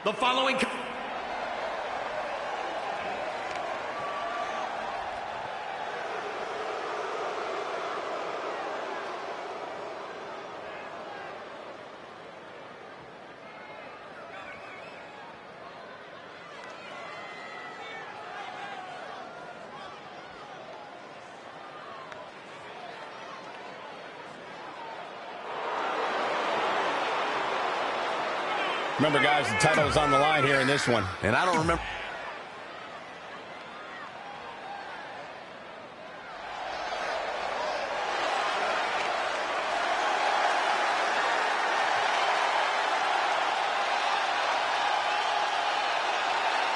The following... Remember, guys, the title is on the line here in this one. And I don't remember.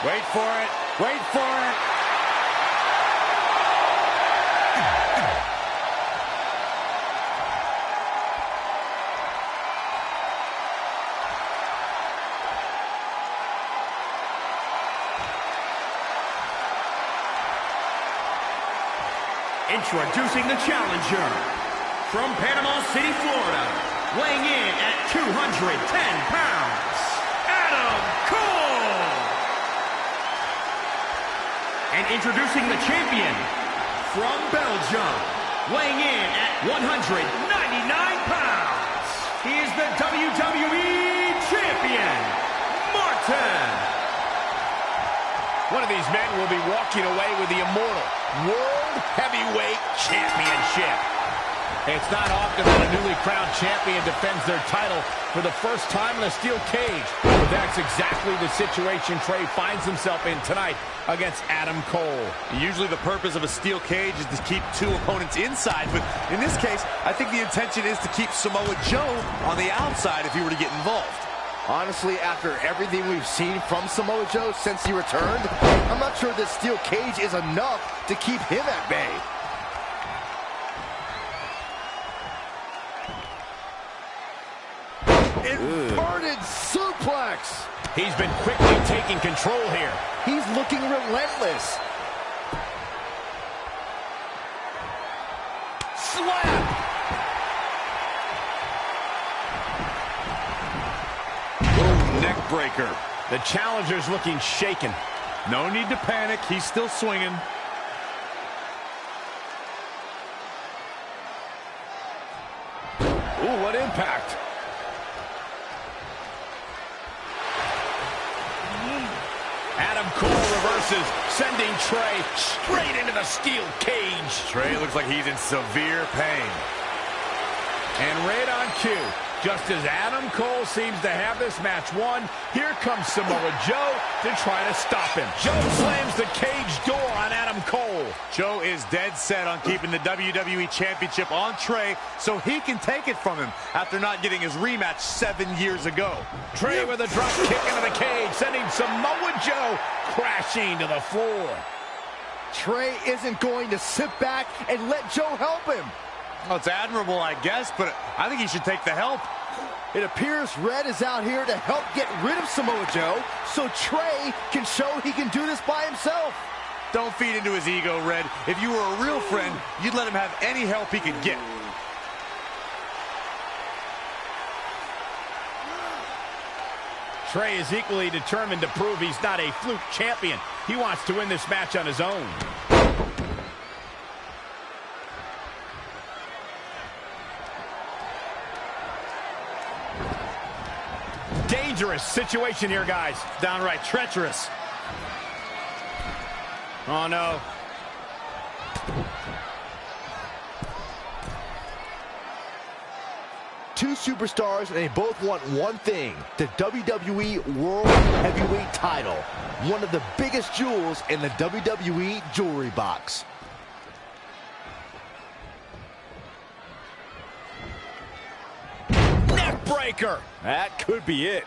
Wait for it. Wait for it. Introducing the challenger, from Panama City, Florida, weighing in at 210 pounds, Adam Cole! And introducing the champion, from Belgium, weighing in at 199 pounds, he is the WWE Champion, Martin! One of these men will be walking away with the immortal World Heavyweight Championship. It's not often that a newly crowned champion defends their title for the first time in a steel cage. But that's exactly the situation Trey finds himself in tonight against Adam Cole. Usually the purpose of a steel cage is to keep two opponents inside, but in this case, I think the intention is to keep Samoa Joe on the outside if he were to get involved. Honestly, after everything we've seen from Samoa Joe since he returned, I'm not sure this steel cage is enough to keep him at bay. Inverted suplex. He's been quickly taking control here. He's looking relentless. Slap. Neck breaker. The challenger's looking shaken. No need to panic. He's still swinging. Ooh, what impact. Adam Cole reverses, sending Trey straight into the steel cage. Trey looks like he's in severe pain. And right on cue, just as Adam Cole seems to have this match won, here comes Samoa Joe to try to stop him. Joe slams the cage door on Adam Cole. Joe is dead set on keeping the WWE Championship on Trey so he can take it from him after not getting his rematch 7 years ago. Trey with a drop kick into the cage, sending Samoa Joe crashing to the floor. Trey isn't going to sit back and let Joe help him. Well, it's admirable, I guess, but I think he should take the help. It appears Red is out here to help get rid of Samoa Joe so Trey can show he can do this by himself. Don't feed into his ego, Red. If you were a real friend, you'd let him have any help he could get. Trey is equally determined to prove he's not a fluke champion. He wants to win this match on his own. Dangerous situation here, guys. Downright treacherous. Oh, no. Two superstars, and they both want one thing: the WWE World Heavyweight title. One of the biggest jewels in the WWE jewelry box. Neck breaker. That could be it.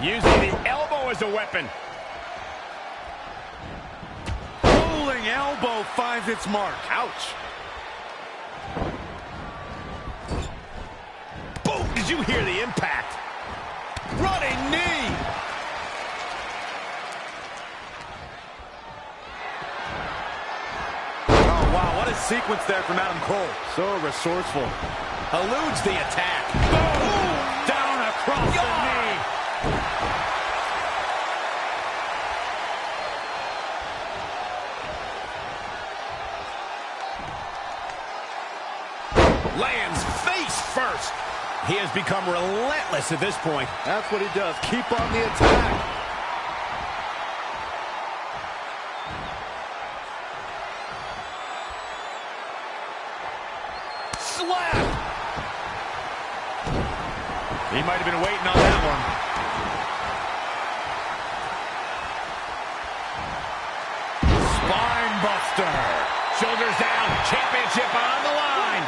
Using the elbow as a weapon. Rolling elbow finds its mark. Ouch. Boom! Did you hear the impact? Running knee. Oh, wow, what a sequence there from Adam Cole. So resourceful. Eludes the attack. Boom! Down across Lands face first. He has become relentless at this point. That's what he does. Keep on the attack. Slap! He might have been waiting on that one. Spine buster. Shoulders down. Championship on the line.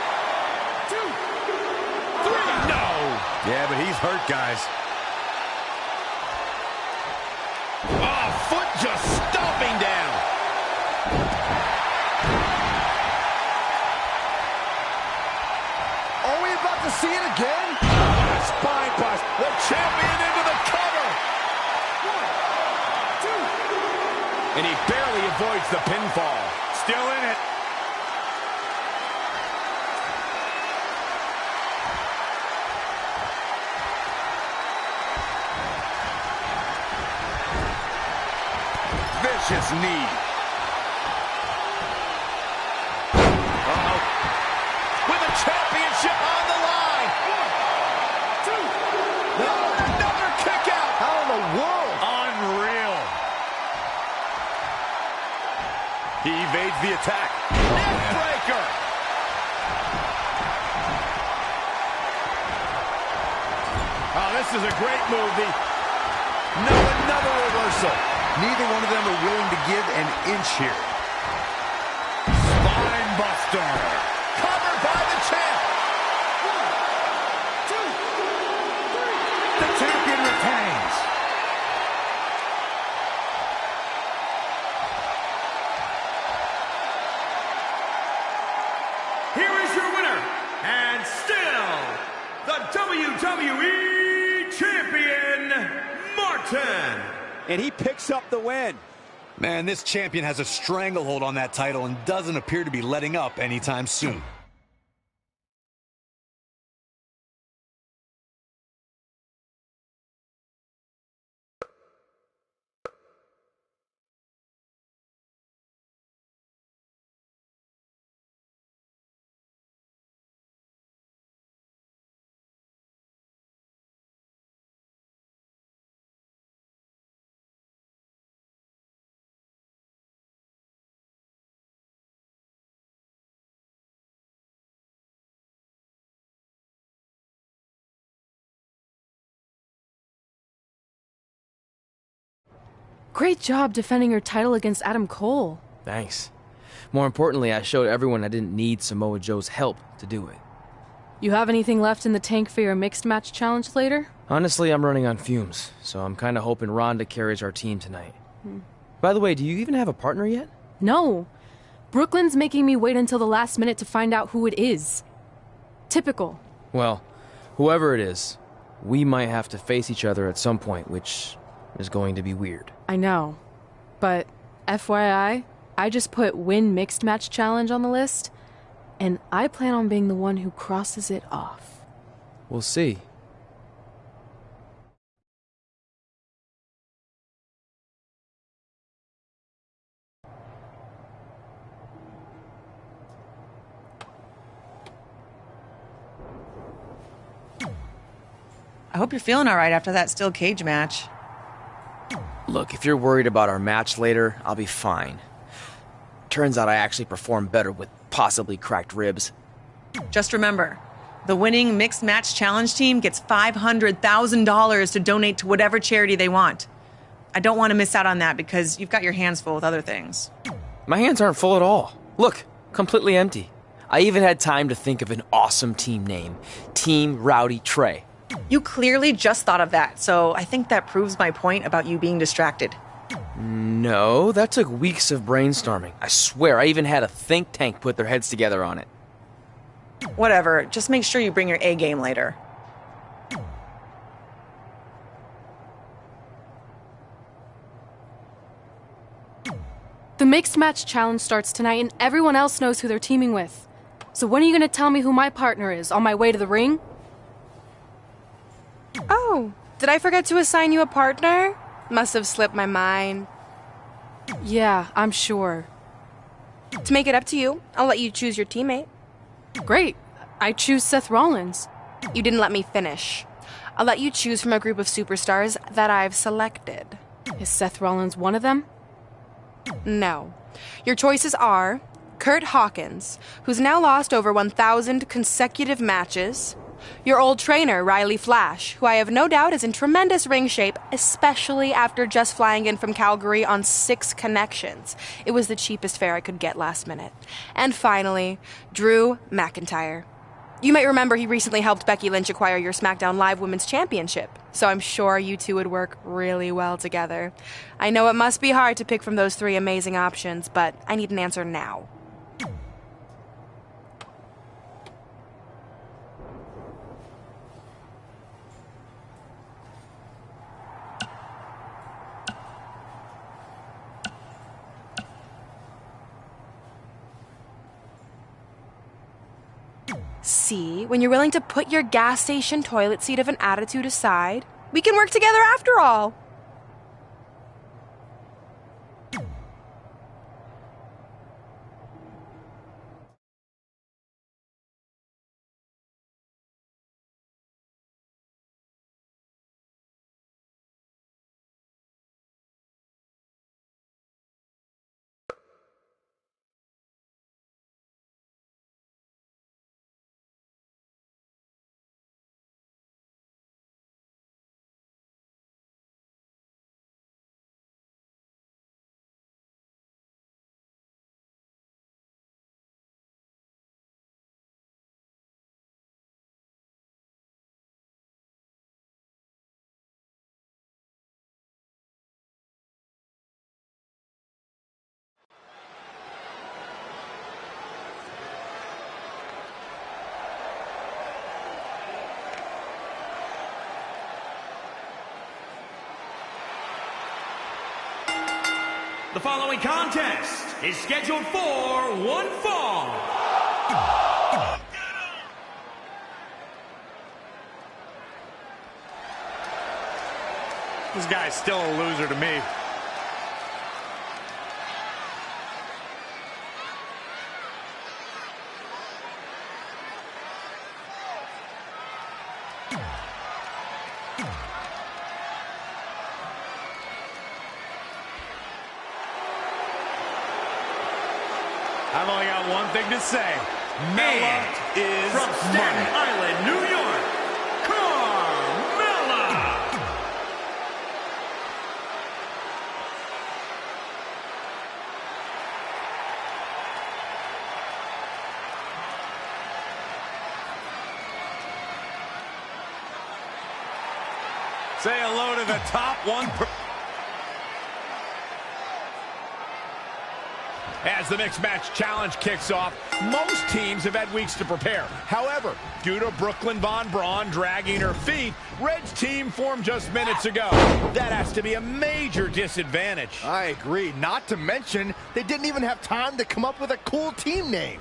2, 3. No. Yeah, but he's hurt, guys. Oh, foot just stomping down. Are we about to see it again? What a spine bust. The champion into the cover. 1, 2. And he barely avoids the pinfall. Still in it. Vicious knee. Uh-oh. With the championship on the line. 1, 2. No, another kick out. How in the world? Unreal. He evades the attack. Neck breaker. Oh, this is a great move. No, another reversal. Neither one of them are willing to give an inch here. Spine buster. Covered by the champ. 1, 2, 3. The champion retains. Here is your winner, and still the WWE Champion, Martin. And he picks up the win. Man, this champion has a stranglehold on that title and doesn't appear to be letting up anytime soon. Great job defending your title against Adam Cole. Thanks. More importantly, I showed everyone I didn't need Samoa Joe's help to do it. You have anything left in the tank for your mixed match challenge later? Honestly, I'm running on fumes, so I'm kind of hoping Ronda carries our team tonight. By the way, do you even have a partner yet? No. Brooklyn's making me wait until the last minute to find out who it is. Typical. Well, whoever it is, we might have to face each other at some point, which is going to be weird. I know. But FYI, I just put win mixed match challenge on the list, and I plan on being the one who crosses it off. We'll see. I hope you're feeling all right after that steel cage match. Look, if you're worried about our match later, I'll be fine. Turns out I actually performed better with possibly cracked ribs. Just remember, the winning mixed match challenge team gets $500,000 to donate to whatever charity they want. I don't want to miss out on that because you've got your hands full with other things. My hands aren't full at all. Look, completely empty. I even had time to think of an awesome team name. Team Rowdy Trey. You clearly just thought of that, so I think that proves my point about you being distracted. No, that took weeks of brainstorming. I swear, I even had a think tank put their heads together on it. Whatever, just make sure you bring your A game later. The mixed match challenge starts tonight, and everyone else knows who they're teaming with. So when are you going to tell me who my partner is on my way to the ring? Oh, did I forget to assign you a partner? Must have slipped my mind. Yeah, I'm sure. To make it up to you, I'll let you choose your teammate. Great. I choose Seth Rollins. You didn't let me finish. I'll let you choose from a group of superstars that I've selected. Is Seth Rollins one of them? No. Your choices are Kurt Hawkins, who's now lost over 1,000 consecutive matches. Your old trainer, Riley Flash, who I have no doubt is in tremendous ring shape, especially after just flying in from Calgary on 6 connections. It was the cheapest fare I could get last minute. And finally, Drew McIntyre. You might remember he recently helped Becky Lynch acquire your SmackDown Live Women's Championship, so I'm sure you two would work really well together. I know it must be hard to pick from those 3 amazing options, but I need an answer now. See, when you're willing to put your gas station toilet seat of an attitude aside, we can work together after all. The following contest is scheduled for one fall. This guy's still a loser to me. I've only got one thing to say. Mella is from Staten money. Island, New York, Carmella. Say hello to the top 1. As the Mixed Match Challenge kicks off, most teams have had weeks to prepare. However, due to Brooklyn Von Braun dragging her feet, Red's team formed just minutes ago. That has to be a major disadvantage. I agree. Not to mention, they didn't even have time to come up with a cool team name.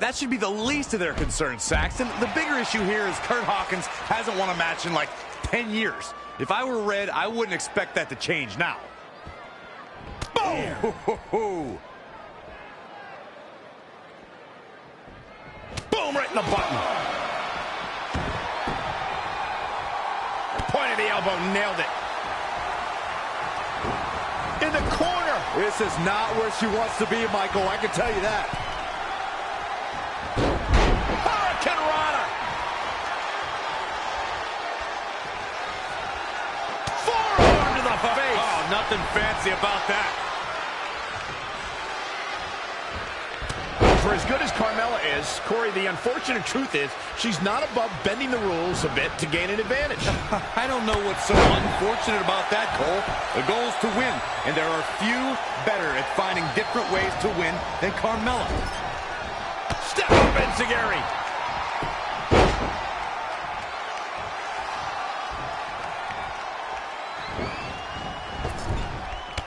That should be the least of their concerns, Saxton. The bigger issue here is Kurt Hawkins hasn't won a match in like 10 years. If I were Red, I wouldn't expect that to change now. Boom! Boom, right in the button. Point of the elbow, nailed it. In the corner. This is not where she wants to be, Michael. I can tell you that. Hurricane Rana. Forearm to the face. Oh, nothing fancy about that. For as good as Carmella is, Corey, the unfortunate truth is she's not above bending the rules a bit to gain an advantage. I don't know what's so unfortunate about that, Cole. The goal is to win, and there are few better at finding different ways to win than Carmella. Step up, Enziguri.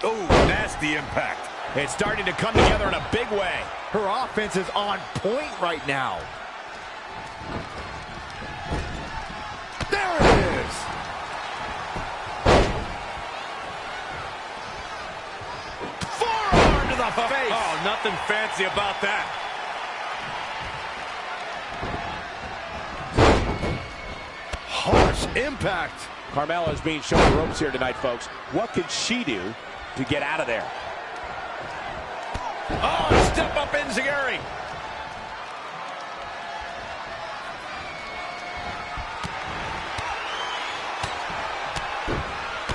Oh, nasty impact. It's starting to come together in a big way. Her offense is on point right now. There it is. Forearm to the face. Oh, nothing fancy about that. Impact. Carmella is being shown the ropes here tonight, folks. What can she do to get out of there? Oh, step up enziguri.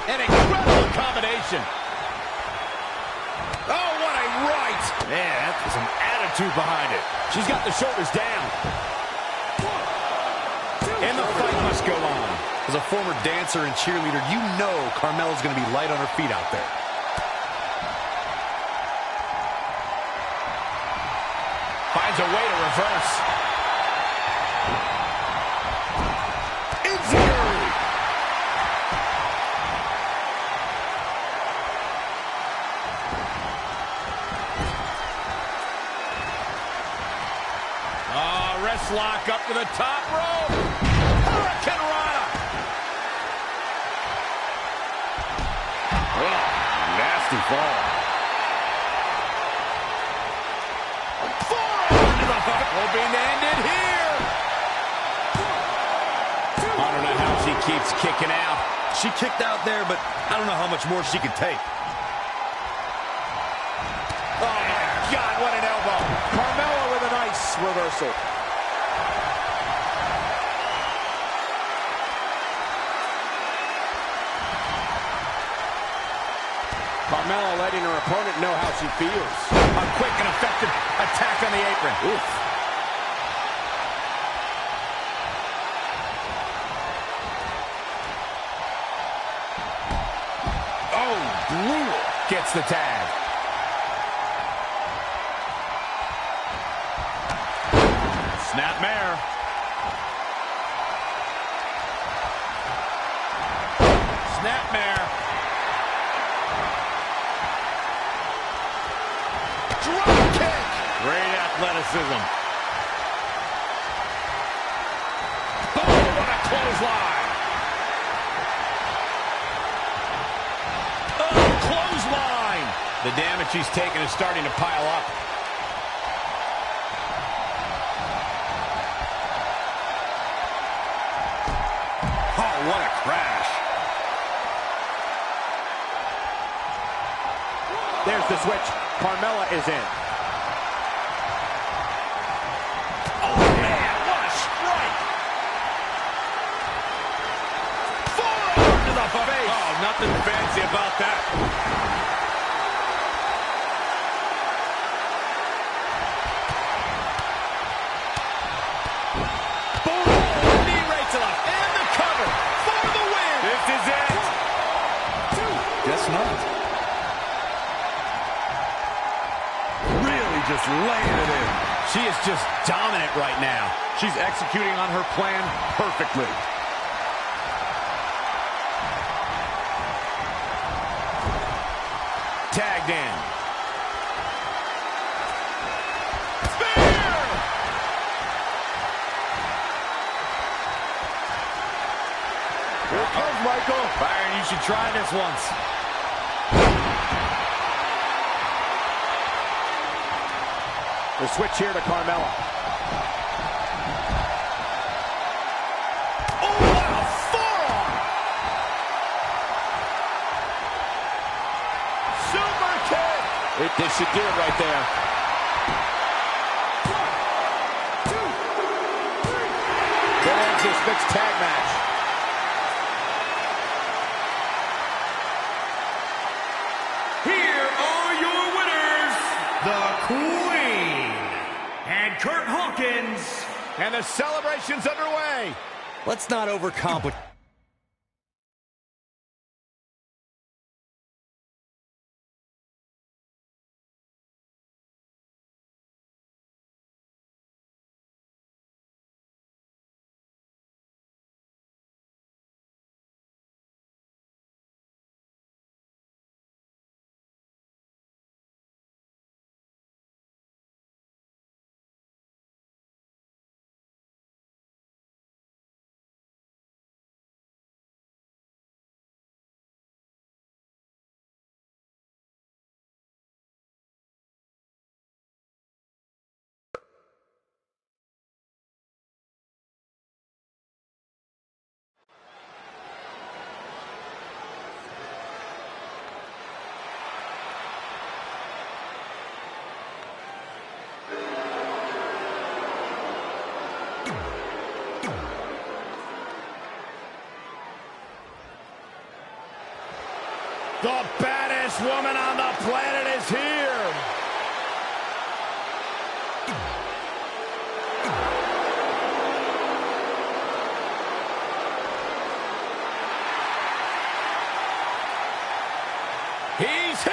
An incredible combination. Oh, what a right. Man, that's some attitude behind it. She's got the shoulders down. And the fight must go on. As a former dancer and cheerleader, you know Carmella's going to be light on her feet out there. Finds a way to reverse. Enziguri. Wrist lock up to the top rope. Hurricane Rana. Oh, nasty fall. Hoping to end it here. I don't know how she keeps kicking out. She kicked out there, but I don't know how much more she can take. Oh, my God, what an elbow. Carmella with a nice reversal. Carmella letting her opponent know how she feels. A quick and effective attack on the apron. Oof. Oh, brutal. Gets the tag. Snapmare. Snapmare. Drop kick. Great athleticism. Oh, what a clothesline. Oh, clothesline. The damage he's taken is starting to pile up. Oh, what a crash. There's the switch. Carmella is in. Oh, man, what a strike. Forearm to the face. Oh, nothing fancy about that. Boom. Knee right to the and the cover for the win. This is it. Guess not. Really just laying it in. She is just dominant right now. She's executing on her plan perfectly. Tagged in. Here it comes, Michael. Byron, you should try this once. The switch here to Carmella. Oh, what a forearm! Super kick! This should do it right there. That ends this mixed tag match. Here are your winners, the Queen and Kurt Hawkins. And the celebration's underway. Let's not overcomplicate. The baddest woman on the planet is here. He's here.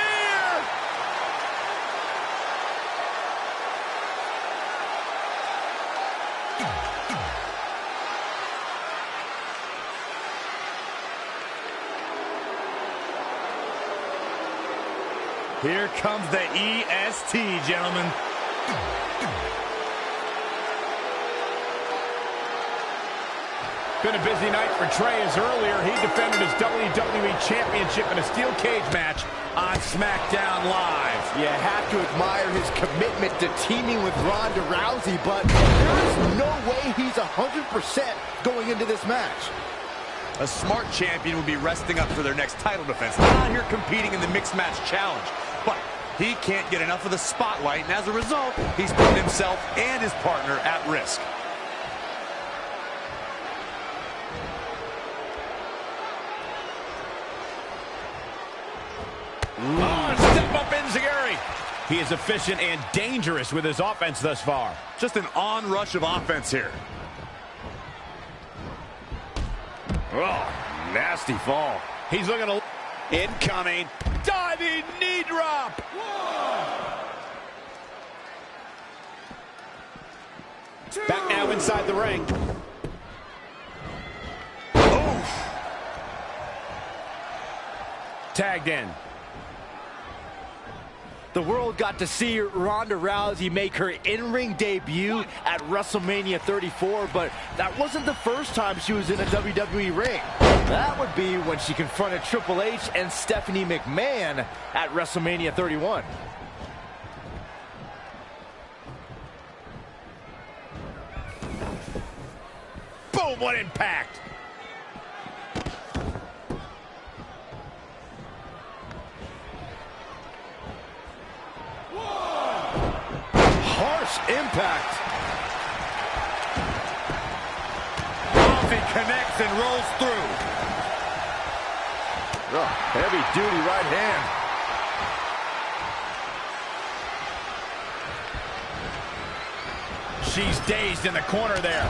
Here comes the EST, gentlemen. Been a busy night for Trey, as earlier he defended his WWE Championship in a steel cage match on SmackDown Live. You have to admire his commitment to teaming with Ronda Rousey, but there's no way he's 100% going into this match. A smart champion would be resting up for their next title defense. Not out here competing in the mixed match challenge. But he can't get enough of the spotlight, and as a result, he's putting himself and his partner at risk. Oh, step up enziguri. He is efficient and dangerous with his offense thus far. Just an onrush of offense here. Oh, nasty fall. He's looking to... Incoming. Diving knee drop. Back now inside the ring. Oof. Tagged in. The world got to see Ronda Rousey make her in-ring debut at WrestleMania 34, but that wasn't the first time she was in a WWE ring. That would be when she confronted Triple H and Stephanie McMahon at WrestleMania 31. Boom, what impact. Impact. Rousey connects and rolls through. Oh, heavy duty right hand. She's dazed in the corner there.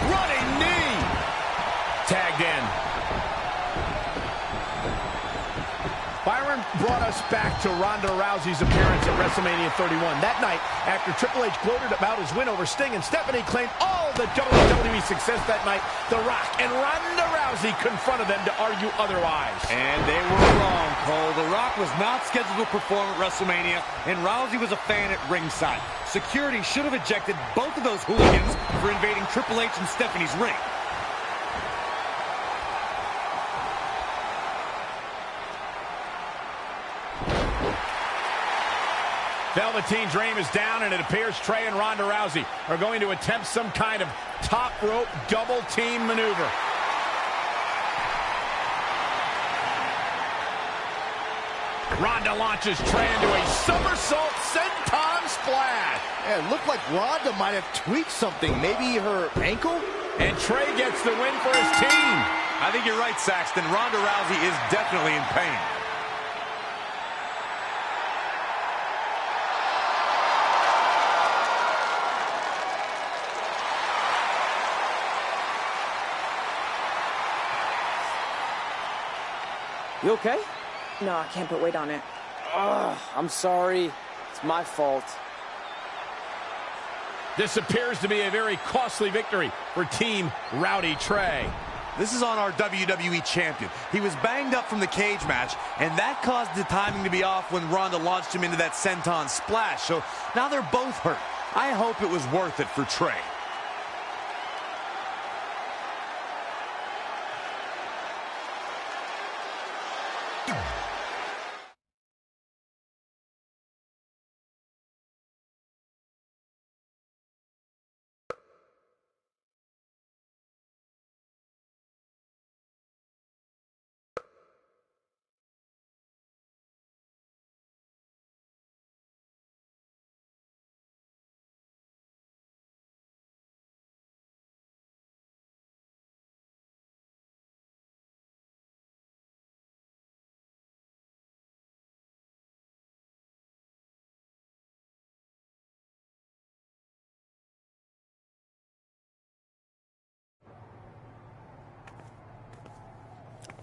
Running knee. Tagged in. Byron brought us back to Ronda Rousey's appearance at WrestleMania 31. That night, after Triple H gloated about his win over Sting and Stephanie claimed all the WWE success that night, The Rock and Ronda Rousey confronted them to argue otherwise. And they were wrong, Cole. The Rock was not scheduled to perform at WrestleMania, and Rousey was a fan at ringside. Security should have ejected both of those hooligans for invading Triple H and Stephanie's ring. Velveteen Dream is down, and it appears Trey and Ronda Rousey are going to attempt some kind of top rope double team maneuver. Ronda launches Trey into a somersault senton splash. Yeah, it looked like Ronda might have tweaked something, maybe her ankle? And Trey gets the win for his team. I think you're right, Saxton. Ronda Rousey is definitely in pain. You okay? No, I can't put weight on it. Ugh, I'm sorry. It's my fault. This appears to be a very costly victory for Team Rowdy Trey. This is on our WWE champion. He was banged up from the cage match, and that caused the timing to be off when Ronda launched him into that senton splash. So now they're both hurt. I hope it was worth it for Trey.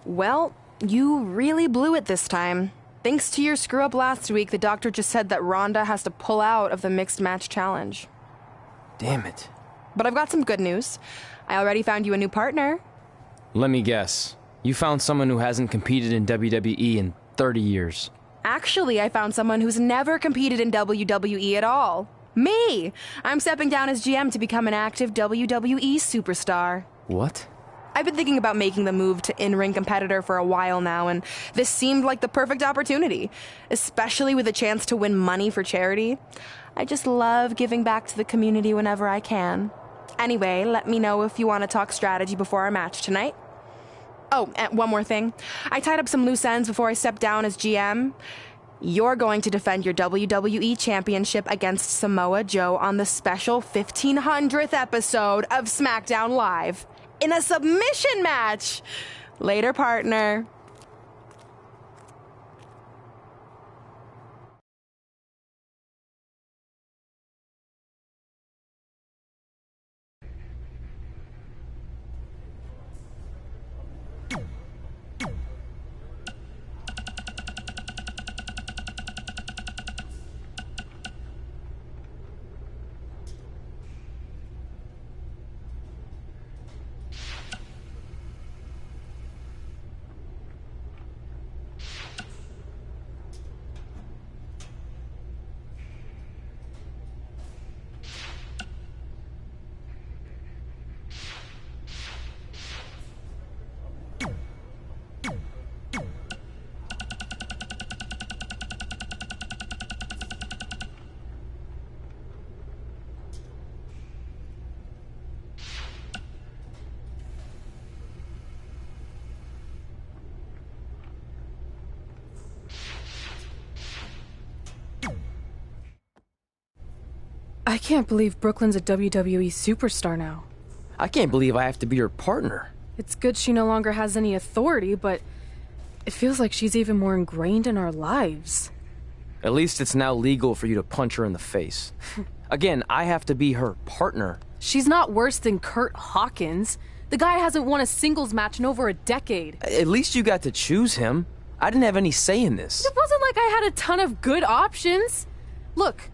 Well, you really blew it this time. Thanks to your screw-up last week, the doctor just said that Ronda has to pull out of the mixed match challenge. Damn it. But I've got some good news. I already found you a new partner. Let me guess. You found someone who hasn't competed in WWE in 30 years. Actually, I found someone who's never competed in WWE at all. Me! I'm stepping down as GM to become an active WWE superstar. What? I've been thinking about making the move to in-ring competitor for a while now, and this seemed like the perfect opportunity, especially with a chance to win money for charity. I just love giving back to the community whenever I can. Anyway, let me know if you want to talk strategy before our match tonight. Oh, and one more thing. I tied up some loose ends before I stepped down as GM. You're going to defend your WWE Championship against Samoa Joe on the special 1500th episode of SmackDown Live in a submission match. Later, partner. I can't believe Brooklyn's a WWE superstar now. I can't believe I have to be her partner. It's good she no longer has any authority, but it feels like she's even more ingrained in our lives. At least it's now legal for you to punch her in the face. Again, I have to be her partner. She's not worse than Curt Hawkins. The guy hasn't won a singles match in over a decade. At least you got to choose him. I didn't have any say in this. It wasn't like I had a ton of good options. Look,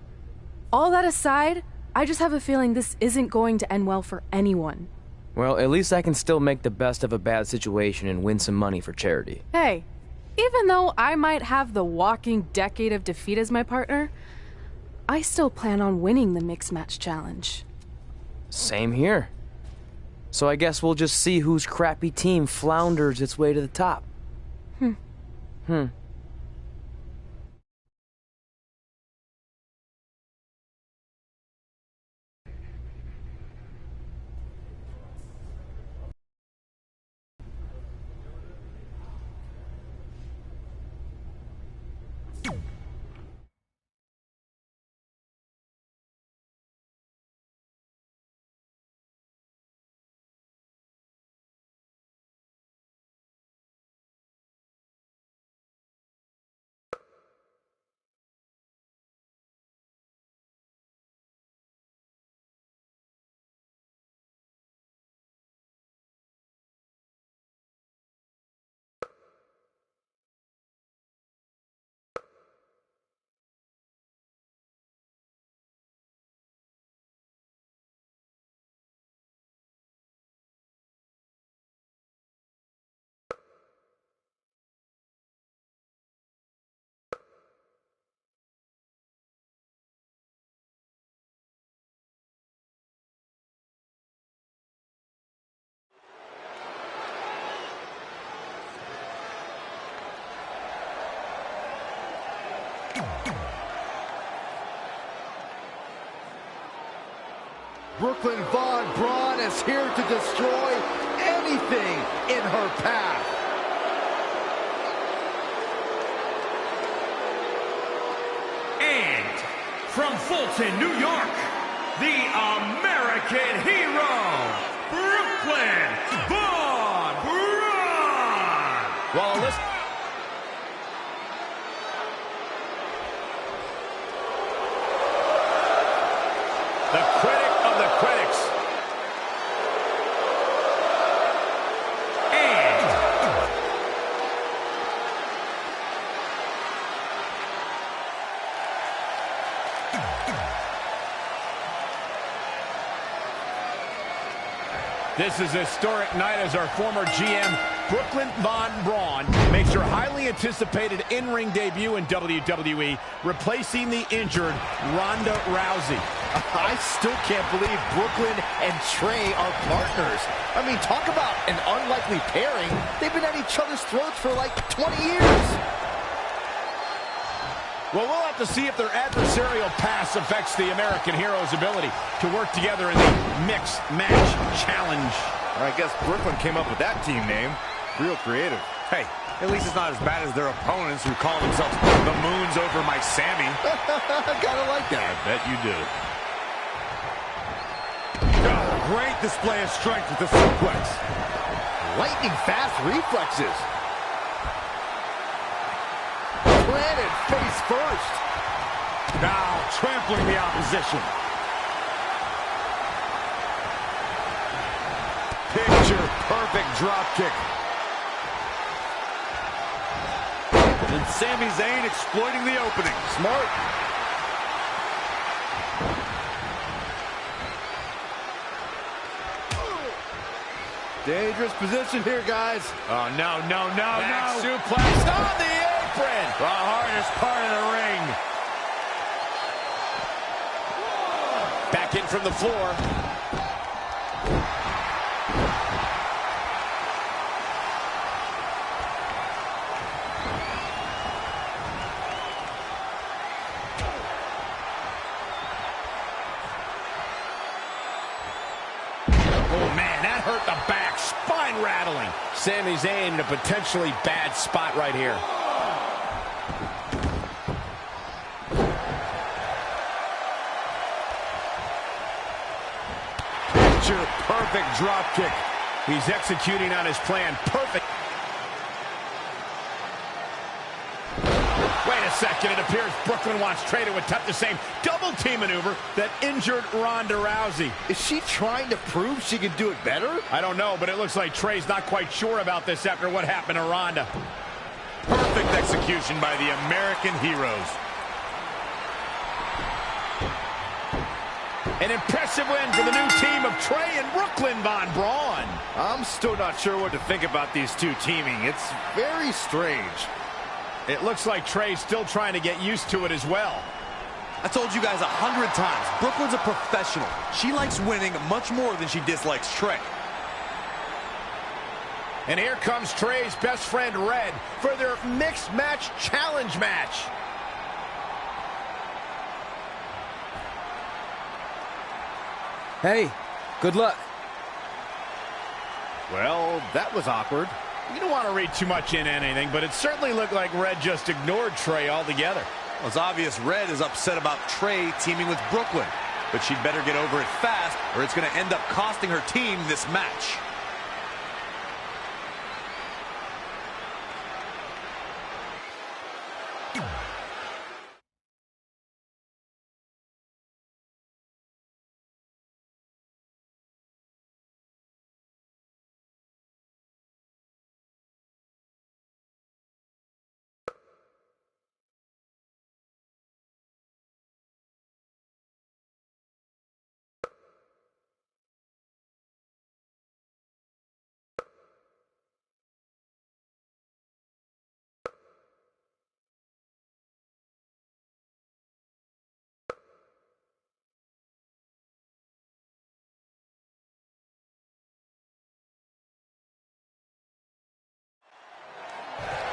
all that aside, I just have a feeling this isn't going to end well for anyone. Well, at least I can still make the best of a bad situation and win some money for charity. Hey, even though I might have the walking decade of defeat as my partner, I still plan on winning the mixed match challenge. Same here. So I guess we'll just see whose crappy team flounders its way to the top. Brooklyn Von Braun is here to destroy anything in her path. And from Fulton, New York, the American hero, Brooklyn Von Braun. Well, listen. The critic of the critics. And This is a historic night as our former GM, Brooklyn Von Braun, makes her highly anticipated in-ring debut in WWE, replacing the injured Ronda Rousey. I still can't believe Brooklyn and Trey are partners. I mean, talk about an unlikely pairing. They've been at each other's throats for like 20 years. Well, we'll have to see if their adversarial pass affects the American Hero's ability to work together in the Mixed Match Challenge. I guess Brooklyn came up with that team name. Real creative. Hey, at least it's not as bad as their opponents who call themselves the Moons over my Sammy. Gotta like that. I bet you do. Oh, great display of strength with the suplex. Lightning fast reflexes. Planted face first. Now trampling the opposition. Picture perfect drop kick. And Sami Zayn exploiting the opening. Smart. Dangerous position here, guys. Oh, no, no, no, Back no. suplex on the apron. The hardest part of the ring. Back in from the floor. Oh, man, that hurt the back. Spine rattling. Sami Zayn in a potentially bad spot right here. Picture perfect drop kick. He's executing on his plan. Perfect. Wait a second. It appears Brooklyn wants Trey to attempt the same double team maneuver that injured Ronda Rousey. Is she trying to prove she can do it better? I don't know, but it looks like Trey's not quite sure about this after what happened to Ronda. Perfect execution by the American Heroes. An impressive win for the new team of Trey and Brooklyn Von Braun. I'm still not sure what to think about these two teaming. It's very strange. It looks like Trey's still trying to get used to it as well. I told you guys 100 times, Brooklyn's a professional. She likes winning much more than she dislikes Trey. And here comes Trey's best friend, Red, for their Mixed Match Challenge match. Hey, good luck. Well, that was awkward. You don't want to read too much into anything, but it certainly looked like Red just ignored Trey altogether. Well, it's obvious Red is upset about Trey teaming with Brooklyn, but she'd better get over it fast or it's going to end up costing her team this match.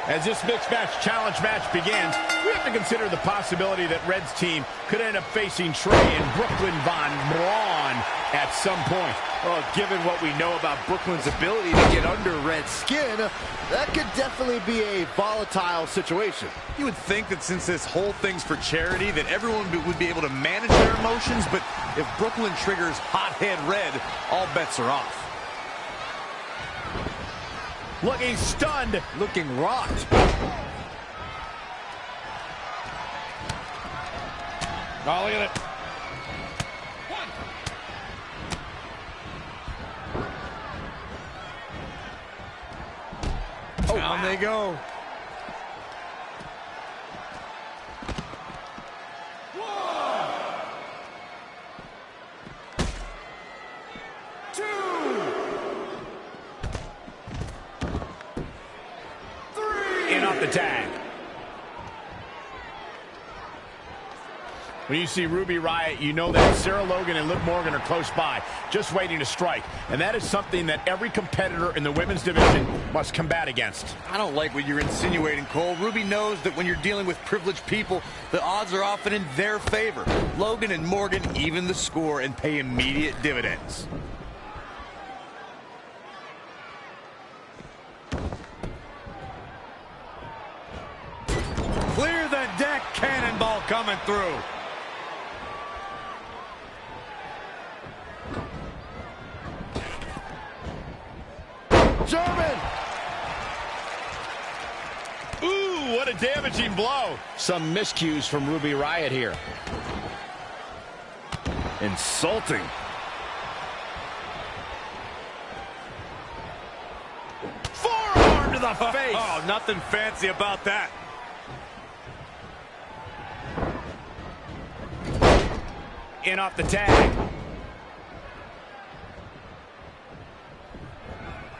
As this Mixed Match Challenge match begins, we have to consider the possibility that Red's team could end up facing Trey and Brooklyn Von Braun at some point. Well, given what we know about Brooklyn's ability to get under Red's skin, that could definitely be a volatile situation. You would think that since this whole thing's for charity, that everyone would be able to manage their emotions, but if Brooklyn triggers hothead Red, all bets are off. Looking stunned. Looking rocked. Oh, look at it. Oh, down they go. off the tag. When you see Ruby Riott, you know that Sarah Logan and Liv Morgan are close by, just waiting to strike. And that is something that every competitor in the women's division must combat against. I don't like what you're insinuating, Cole. Ruby knows that when you're dealing with privileged people, the odds are often in their favor. Logan and Morgan even the score and pay immediate dividends. Clear the deck, cannonball coming through. German! Ooh, what a damaging blow. Some miscues from Ruby Riott here. Insulting. Forearm to the face. Oh, nothing fancy about that. In off the tag.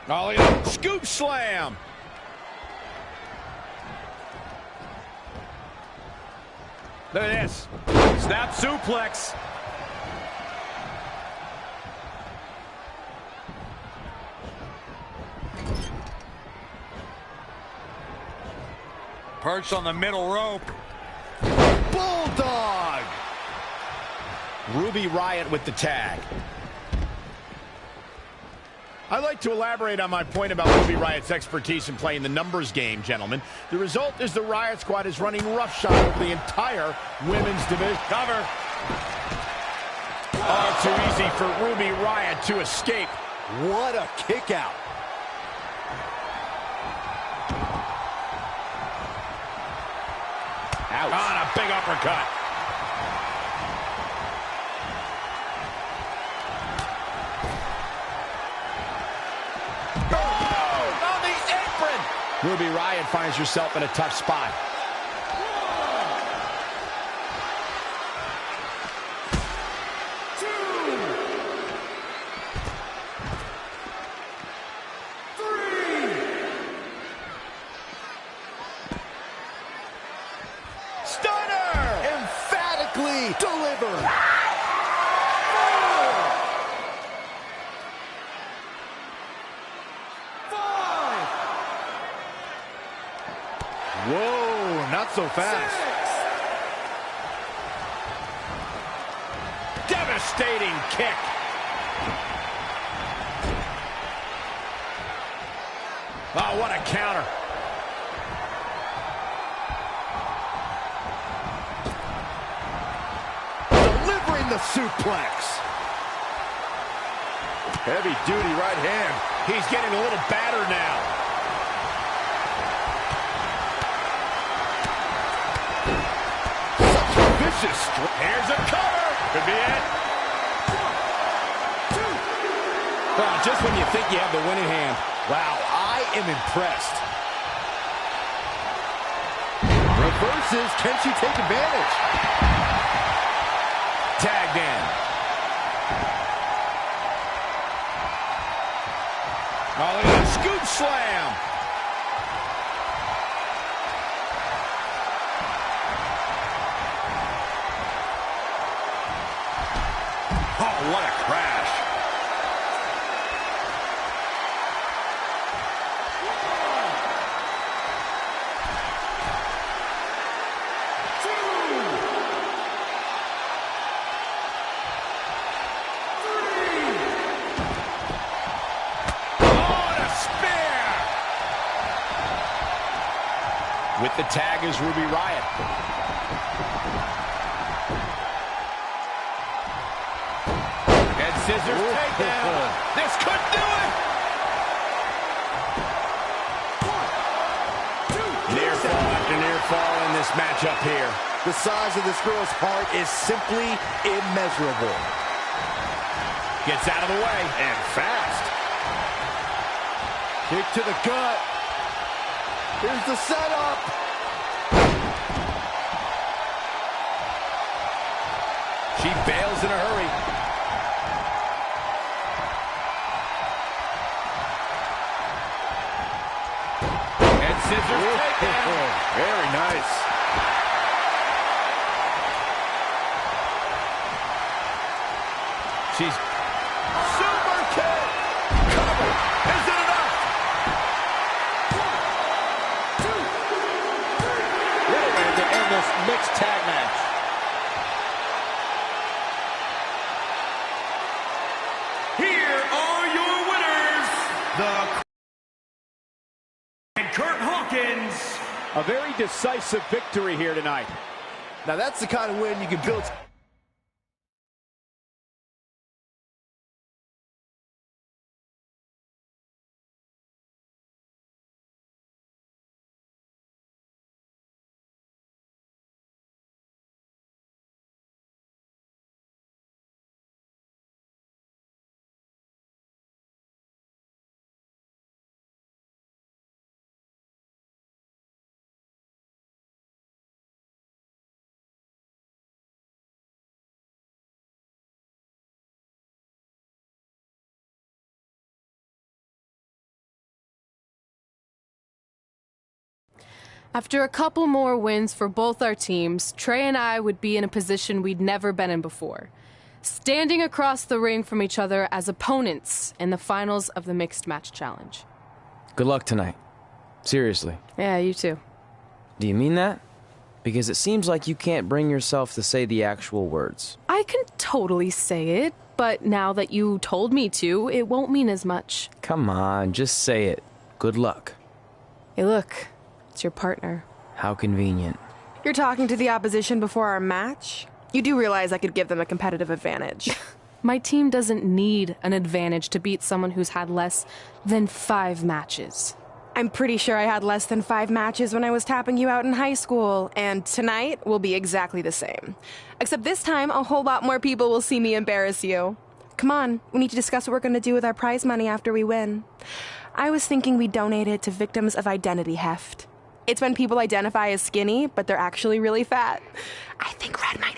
Oh, look at that. Scoop slam. Look at this. Snap suplex. Perched on the middle rope. Bulldog. Ruby Riott with the tag. I'd like to elaborate on my point about Ruby Riott's expertise in playing the numbers game, gentlemen. The result is the Riott squad is running roughshod over the entire women's division. Cover. Oh, too easy for Ruby Riott to escape. What a kick out. Ouch. On a big uppercut. Ruby Riott finds herself in a tough spot. Stunner! Emphatically delivered. Whoa, not so fast. 6. Devastating kick. Oh, what a counter. Delivering the suplex. Heavy duty right hand. He's getting a little battered now. Here's a cover. Could be it. 1, 2. Well, just when you think you have the winning hand. Wow, I am impressed. Reverses. Can she take advantage? Tagged in. Oh, look at that scoop slam. Oh, what a crash. 1, 2, 3. Oh, and a spear. With the tag is Ruby Riott. Scissors takedown. This could do it. 1, 2. Near fall after near fall in this matchup here. The size of this girl's heart is simply immeasurable. Gets out of the way and fast. Kick to the gut. Here's the setup. She bails in a hurry. Scissors takedown. Very nice. She's super kick. Cover. Is it enough? 1, 2, 3. Ready to end this mixed tag match. Here are your winners, and Curt Hawkins. A very decisive victory here tonight. Now that's the kind of win you can build. After a couple more wins for both our teams, Trey and I would be in a position we'd never been in before. Standing across the ring from each other as opponents in the finals of the Mixed Match Challenge. Good luck tonight. Seriously. Yeah, you too. Do you mean that? Because it seems like you can't bring yourself to say the actual words. I can totally say it, but now that you told me to, it won't mean as much. Come on, just say it. Good luck. Hey, look. It's your partner. How convenient. You're talking to the opposition before our match? You do realize I could give them a competitive advantage. My team doesn't need an advantage to beat someone who's had less than 5 matches. I'm pretty sure I had less than 5 matches when I was tapping you out in high school, and tonight will be exactly the same. Except this time, a whole lot more people will see me embarrass you. Come on, we need to discuss what we're going to do with our prize money after we win. I was thinking we'd donate it to victims of identity heft. It's when people identify as skinny, but they're actually really fat. I think red might